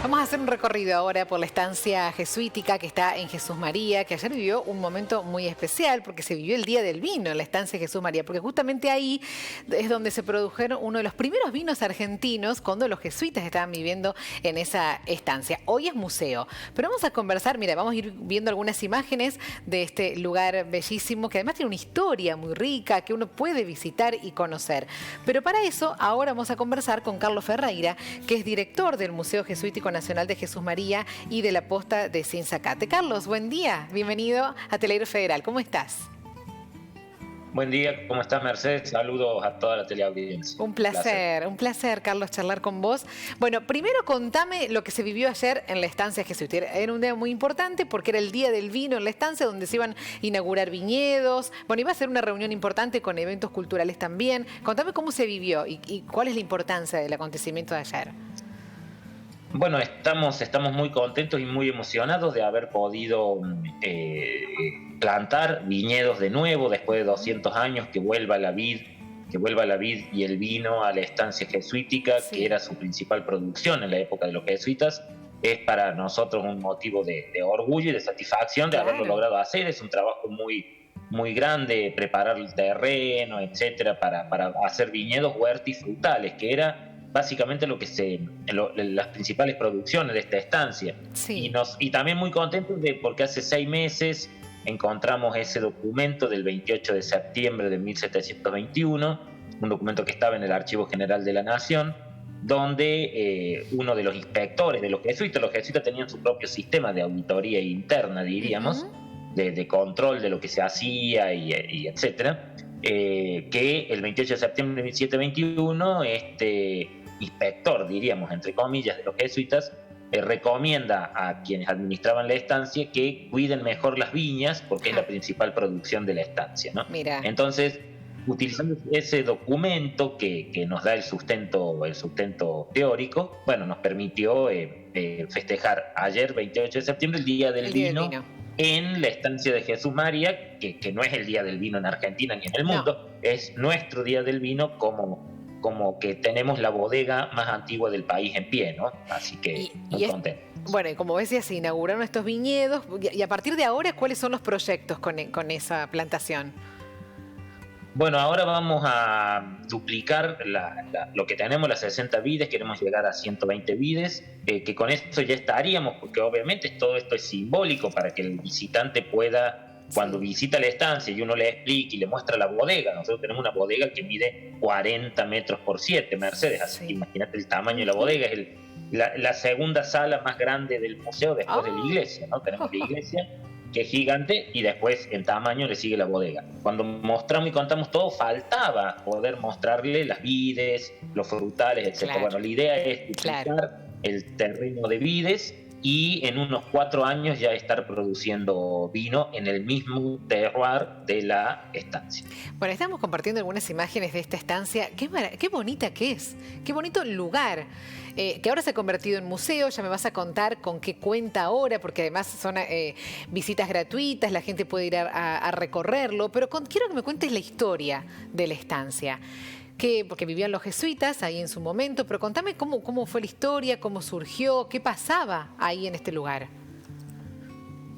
Vamos a hacer un recorrido ahora por la estancia jesuítica que está en Jesús María, que ayer vivió un momento muy especial porque se vivió el Día del Vino en la estancia Jesús María, porque justamente ahí es donde se produjeron uno de los primeros vinos argentinos cuando los jesuitas estaban viviendo en esa estancia. Hoy es museo, pero vamos a conversar, mira, vamos a ir viendo algunas imágenes de este lugar bellísimo que además tiene una historia muy rica que uno puede visitar y conocer. Pero para eso ahora vamos a conversar con Carlos Ferreira, que es director del Museo Jesuítico Nacional de Jesús María y de la Posta de Sinzacate. Carlos, buen día, bienvenido a Teleaire Federal, ¿cómo estás? Buen día, ¿cómo estás, Mercedes? Saludos a toda la teleaudiencia. Un placer, Carlos, charlar con vos. Bueno, primero contame lo que se vivió ayer en la estancia jesuítica. Era un día muy importante porque era el Día del Vino en la estancia donde se iban a inaugurar viñedos. Bueno, iba a ser una reunión importante con eventos culturales también. Contame cómo se vivió y cuál es la importancia del acontecimiento de ayer. Bueno, estamos muy contentos y muy emocionados de haber podido plantar viñedos de nuevo después de 200 años, que vuelva la vid y el vino a la estancia jesuítica, sí, que era su principal producción en la época de los jesuitas. Es para nosotros un motivo de orgullo y de satisfacción de haberlo logrado hacer. Es un trabajo muy grande, preparar el terreno, etcétera, para hacer viñedos, huertas y frutales, que era básicamente las principales producciones de esta estancia. Sí. Y también muy contentos porque hace 6 meses encontramos ese documento del 28 de septiembre de 1721, un documento que estaba en el Archivo General de la Nación, donde uno de los inspectores de los jesuitas tenían su propio sistema de auditoría interna, diríamos, de control de lo que se hacía y etcétera, que el 28 de septiembre de 1721 este inspector, diríamos, entre comillas, de los jesuitas, recomienda a quienes administraban la estancia que cuiden mejor las viñas porque es la principal producción de la estancia, ¿no? Mira. Entonces, utilizando ese documento que nos da el sustento teórico, bueno, nos permitió festejar ayer, 28 de septiembre, el Día del Vino en la estancia de Jesús María, que no es el Día del Vino en Argentina ni en el mundo, es nuestro Día del Vino como que tenemos la bodega más antigua del país en pie, ¿no? Así que muy contentos. Bueno, y como decía, se inauguraron estos viñedos y a partir de ahora, ¿cuáles son los proyectos con esa plantación? Bueno, ahora vamos a duplicar lo que tenemos, las 60 vides, queremos llegar a 120 vides, que con eso ya estaríamos, porque obviamente todo esto es simbólico para que el visitante pueda, cuando visita la estancia y uno le explica y le muestra la bodega. Nosotros tenemos una bodega que mide 40 metros por 7, Mercedes, así que imagínate el tamaño de la bodega, es la segunda sala más grande del museo después de la iglesia, ¿no? Tenemos la iglesia, que es gigante, y después en tamaño le sigue la bodega. Cuando mostramos y contamos todo, faltaba poder mostrarle las vides, los frutales, etc. Bueno, la idea es duplicar el terreno de vides y en unos 4 años ya estar produciendo vino en el mismo terroir de la estancia. Bueno, estamos compartiendo algunas imágenes de esta estancia. Qué bonita que es, qué bonito lugar, que ahora se ha convertido en museo. Ya me vas a contar con qué cuenta ahora, porque además son visitas gratuitas, la gente puede ir a recorrerlo, pero quiero que me cuentes la historia de la estancia. Porque vivían los jesuitas ahí en su momento, pero contame cómo fue la historia, cómo surgió, qué pasaba ahí en este lugar.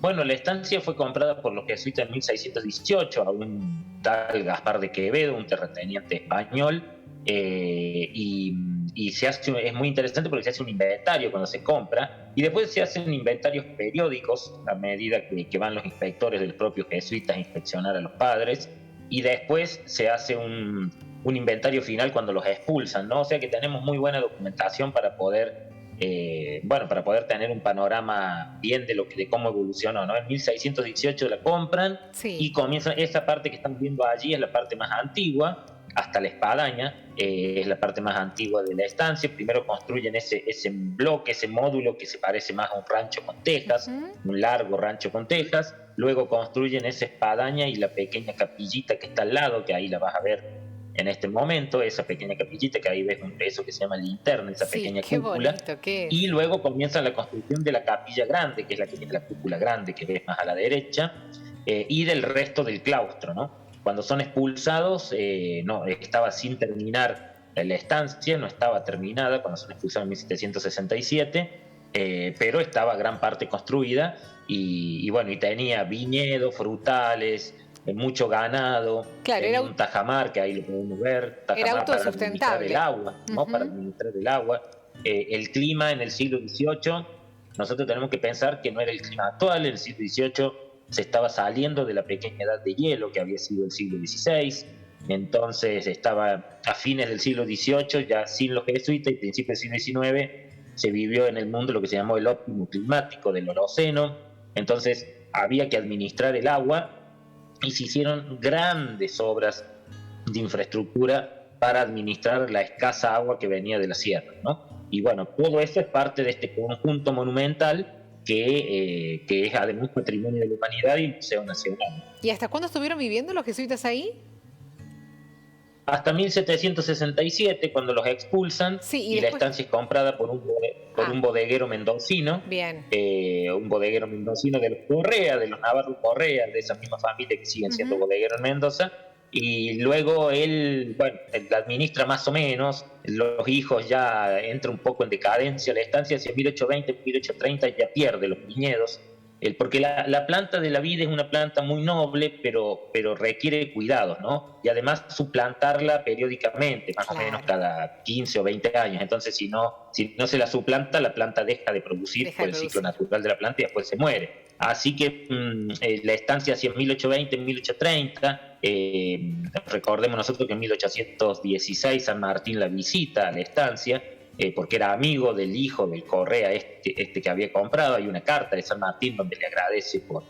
Bueno, la estancia fue comprada por los jesuitas en 1618 a un tal Gaspar de Quevedo, un terrateniente español, y es muy interesante porque se hace un inventario cuando se compra y después se hacen inventarios periódicos a medida que van los inspectores de los propios jesuitas a inspeccionar a los padres, y después se hace un inventario final cuando los expulsan, ¿no? O sea que tenemos muy buena documentación para poder tener un panorama bien de cómo evolucionó, ¿no? En 1618 la compran y comienzan. Esta parte que están viendo allí es la parte más antigua, hasta la espadaña, es la parte más antigua de la estancia. Primero construyen ese bloque, ese módulo que se parece más a un rancho con tejas, un largo rancho con tejas. Luego construyen esa espadaña y la pequeña capillita que está al lado, que ahí la vas a ver en este momento, esa pequeña capillita, que ahí ves eso que se llama linterna, esa pequeña cúpula. Y luego comienza la construcción de la capilla grande, que es la que tiene la cúpula grande, que ves más a la derecha, y del resto del claustro, ¿no? Cuando son expulsados, estaba sin terminar la estancia, no estaba terminada cuando son expulsados en 1767, pero estaba gran parte construida y bueno, y tenía viñedos, frutales, mucho ganado, Claro, tenía un tajamar, que ahí lo podemos ver, tajamar para administrar el agua, ¿no? Para administrar el agua. El clima en el siglo XVIII, nosotros tenemos que pensar que no era el clima actual. En el siglo XVIII se estaba saliendo de la pequeña edad de hielo que había sido el siglo XVI, entonces estaba a fines del siglo XVIII, ya sin los jesuitas, y principios del siglo XIX se vivió en el mundo lo que se llamó el óptimo climático del Holoceno. Entonces había que administrar el agua y se hicieron grandes obras de infraestructura para administrar la escasa agua que venía de la sierra, ¿no? Y bueno, todo eso es parte de este conjunto monumental que es además Patrimonio de la Humanidad y Museo Nacional. ¿Y hasta cuándo estuvieron viviendo los jesuitas ahí? Hasta 1767, cuando los expulsan, sí, y la estancia es comprada por un bodeguero mendocino. Bien. Un bodeguero mendocino de los Correa, de los Navarro Correa, de esa misma familia que siguen siendo bodegueros en Mendoza. Y luego él administra más o menos, los hijos ya entra un poco en decadencia, la estancia hacia 1820, 1830 ya pierde los viñedos, porque la planta de la vid es una planta muy noble, pero requiere cuidados, ¿no? Y además suplantarla periódicamente, más o menos cada 15 o 20 años. Entonces, si no se la suplanta, la planta deja de producir por el ciclo natural de la planta y después se muere. Así que la estancia hacia 1820, 1830, recordemos nosotros que en 1816 San Martín la visita a la estancia, porque era amigo del hijo del Correa, este que había comprado. Hay una carta de San Martín donde le agradece por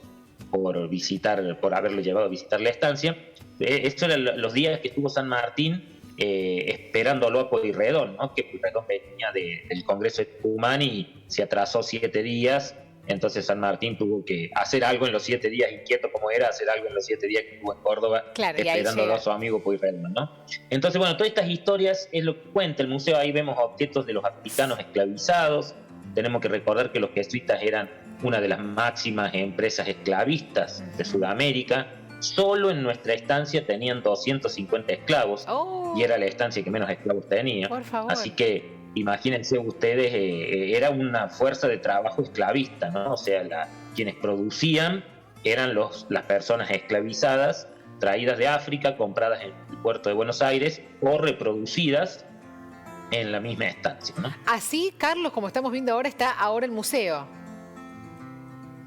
haberlo llevado a visitar la estancia. Estos eran los días que estuvo San Martín esperándolo a Pueyrredón, ¿no? Que Pueyrredón venía del Congreso de Tucumán y se atrasó 7 días. Entonces San Martín tuvo que hacer algo en los 7 días, inquieto como era, hacer algo en los 7 días que estuvo en Córdoba, esperándolo a su amigo Pueyrredón, ¿no? Entonces, bueno, todas estas historias es lo que cuenta el museo. Ahí vemos objetos de los africanos esclavizados. Tenemos que recordar que los jesuitas eran una de las máximas empresas esclavistas de Sudamérica. Solo en nuestra estancia tenían 250 esclavos, y era la estancia que menos esclavos tenía. Por favor. Así que imagínense ustedes, era una fuerza de trabajo esclavista, ¿no? O sea, quienes producían eran las personas esclavizadas, traídas de África, compradas en el puerto de Buenos Aires o reproducidas en la misma estancia, ¿no? Así, Carlos, como estamos viendo ahora, está ahora el museo.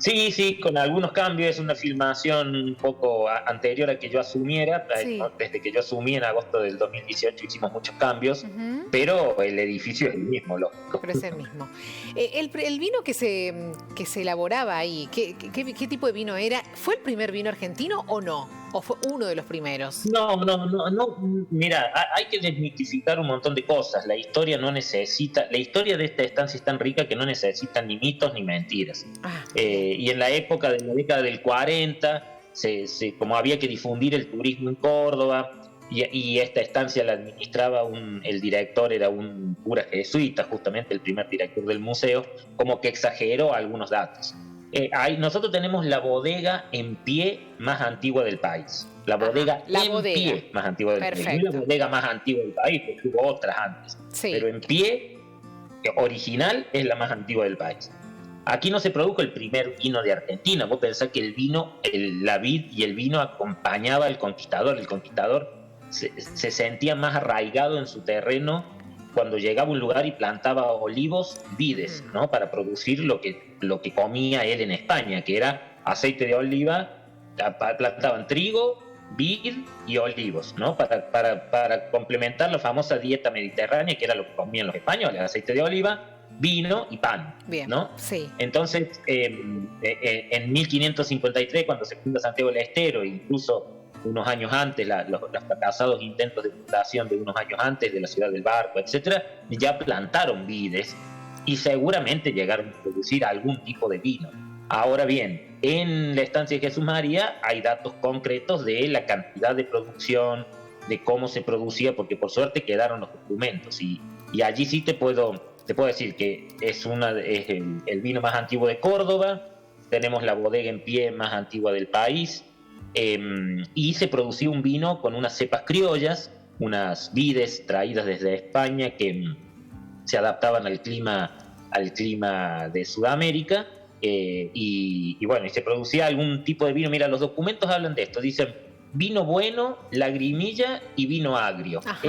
Sí, con algunos cambios. Es una filmación un poco anterior a que yo asumiera. ¿No? Desde que yo asumí en agosto del 2018 hicimos muchos cambios, pero el edificio es el mismo. Pero es el mismo. El vino que se elaboraba ahí, ¿qué tipo de vino era? ¿Fue el primer vino argentino o no? ¿O fue uno de los primeros? No. Mira, hay que desmitificar un montón de cosas. La historia de esta estancia es tan rica que no necesita ni mitos ni mentiras. Y en la época de la década del 40, como había que difundir el turismo en Córdoba, y esta estancia la administraba el director, era un cura jesuita, justamente el primer director del museo, como que exageró algunos datos. Nosotros tenemos la bodega en pie más antigua del país. La bodega pie más antigua del país. No la bodega más antigua del país, porque hubo otras antes. Sí. Pero en pie, original, es la más antigua del país. Aquí no se produjo el primer vino de Argentina. Vos pensás que el vino, la vid y el vino acompañaba al conquistador. El conquistador se sentía más arraigado en su terreno cuando llegaba a un lugar y plantaba olivos, vides, ¿no? Para producir lo que comía él en España, que era aceite de oliva. Plantaban trigo, vid y olivos, ¿no? Para complementar la famosa dieta mediterránea, que era lo que comían los españoles: aceite de oliva, vino y pan. Bien, ¿no? Sí. Entonces, en 1553, cuando se funda Santiago del Estero, incluso unos años antes, los fracasados intentos de fundación de unos años antes de la ciudad del Barco, etcétera, ya plantaron vides y seguramente llegaron a producir algún tipo de vino. Ahora bien, en la estancia de Jesús María hay datos concretos de la cantidad de producción, de cómo se producía, porque por suerte quedaron los documentos, y allí sí te puedo decir que es el vino más antiguo de Córdoba. Tenemos la bodega en pie más antigua del país, y se producía un vino con unas cepas criollas, unas vides traídas desde España que se adaptaban al clima al clima de Sudamérica. Y bueno, y se producía algún tipo de vino. Mira, los documentos hablan de esto, dicen vino bueno, lagrimilla y vino agrio. Ajá,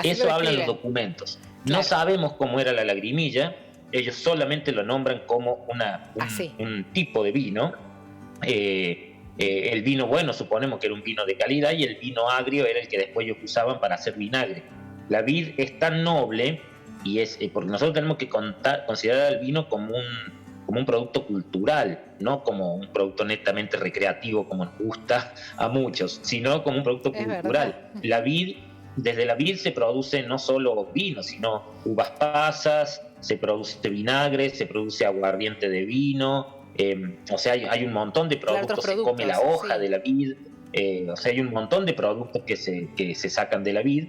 eso hablan los documentos. Claro. No sabemos cómo era la lagrimilla, ellos solamente lo nombran como un tipo de vino. El vino bueno suponemos que era un vino de calidad y el vino agrio era el que después ellos usaban para hacer vinagre. La vid es tan noble y porque nosotros tenemos que considerar el vino como un producto cultural, no como un producto netamente recreativo como nos gusta a muchos, sino como un producto cultural. Desde la vid se produce no solo vino, sino uvas pasas, se produce vinagre, se produce aguardiente de vino, o sea, hay un montón de productos, se come la hoja de la vid, o sea, hay un montón de productos que se sacan de la vid,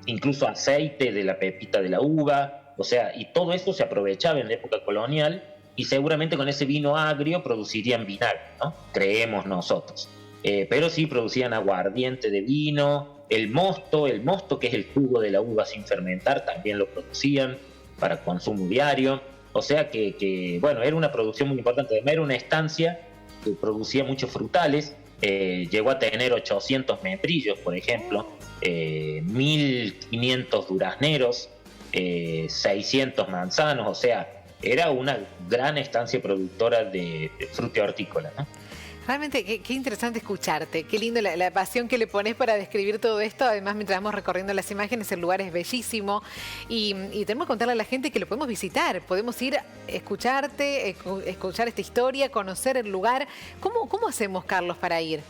incluso aceite de la pepita de la uva, o sea, y todo eso se aprovechaba en la época colonial y seguramente con ese vino agrio producirían vinagre, ¿no? Creemos nosotros. Pero sí producían aguardiente de vino, el mosto que es el jugo de la uva sin fermentar, también lo producían para consumo diario. O sea que bueno, era una producción muy importante. Además era una estancia que producía muchos frutales, llegó a tener 800 membrillos, por ejemplo, 1.500 durazneros, 600 manzanos, o sea, era una gran estancia productora de fruta hortícola, ¿no? Realmente, qué interesante escucharte, qué lindo la pasión que le pones para describir todo esto. Además, mientras vamos recorriendo las imágenes, el lugar es bellísimo y tenemos que contarle a la gente que lo podemos visitar. Podemos ir a escucharte, escuchar esta historia, conocer el lugar. ¿Cómo hacemos, Carlos, para ir?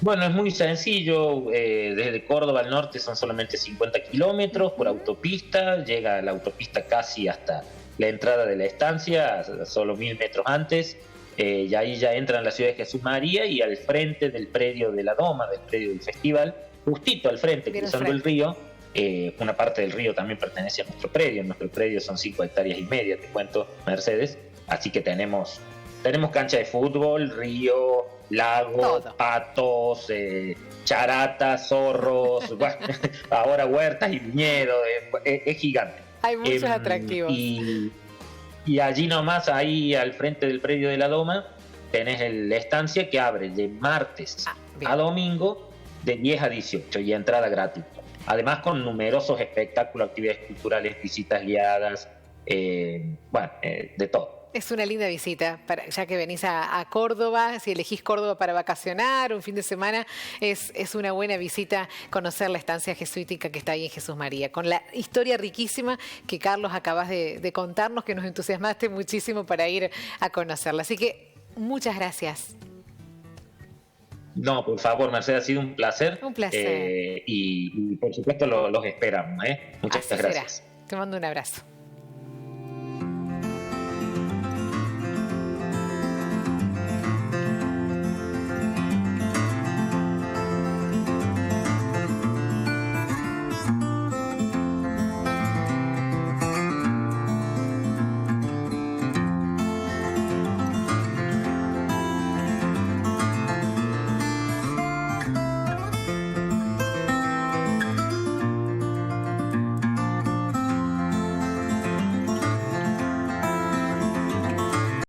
Bueno, es muy sencillo. Desde Córdoba al norte son solamente 50 kilómetros por autopista. Llega la autopista casi hasta la entrada de la estancia, solo 1.000 metros antes. Y ahí ya entra en la ciudad de Jesús María y al frente del predio de la Doma, del predio del festival, justito al frente, cruzando el río, una parte del río también pertenece a nuestro predio. Nuestro predio son 5,5 hectáreas, te cuento, Mercedes. Así que tenemos cancha de fútbol, río, lago, patos, charatas, zorros, bueno, ahora huertas y viñedos, es gigante. Hay muchos atractivos. Y allí nomás, ahí al frente del predio de la Doma, tenés la estancia que abre de martes a domingo de 10 a 18 y entrada gratuita. Además con numerosos espectáculos, actividades culturales, visitas guiadas, de todo. Es una linda visita, ya que venís a Córdoba, si elegís Córdoba para vacacionar un fin de semana, es una buena visita conocer la estancia jesuítica que está ahí en Jesús María, con la historia riquísima que Carlos acabas de contarnos, que nos entusiasmaste muchísimo para ir a conocerla. Así que muchas gracias. No, por favor, Mercedes, ha sido un placer. Un placer. Y por supuesto los esperamos. Muchas gracias. Te mando un abrazo.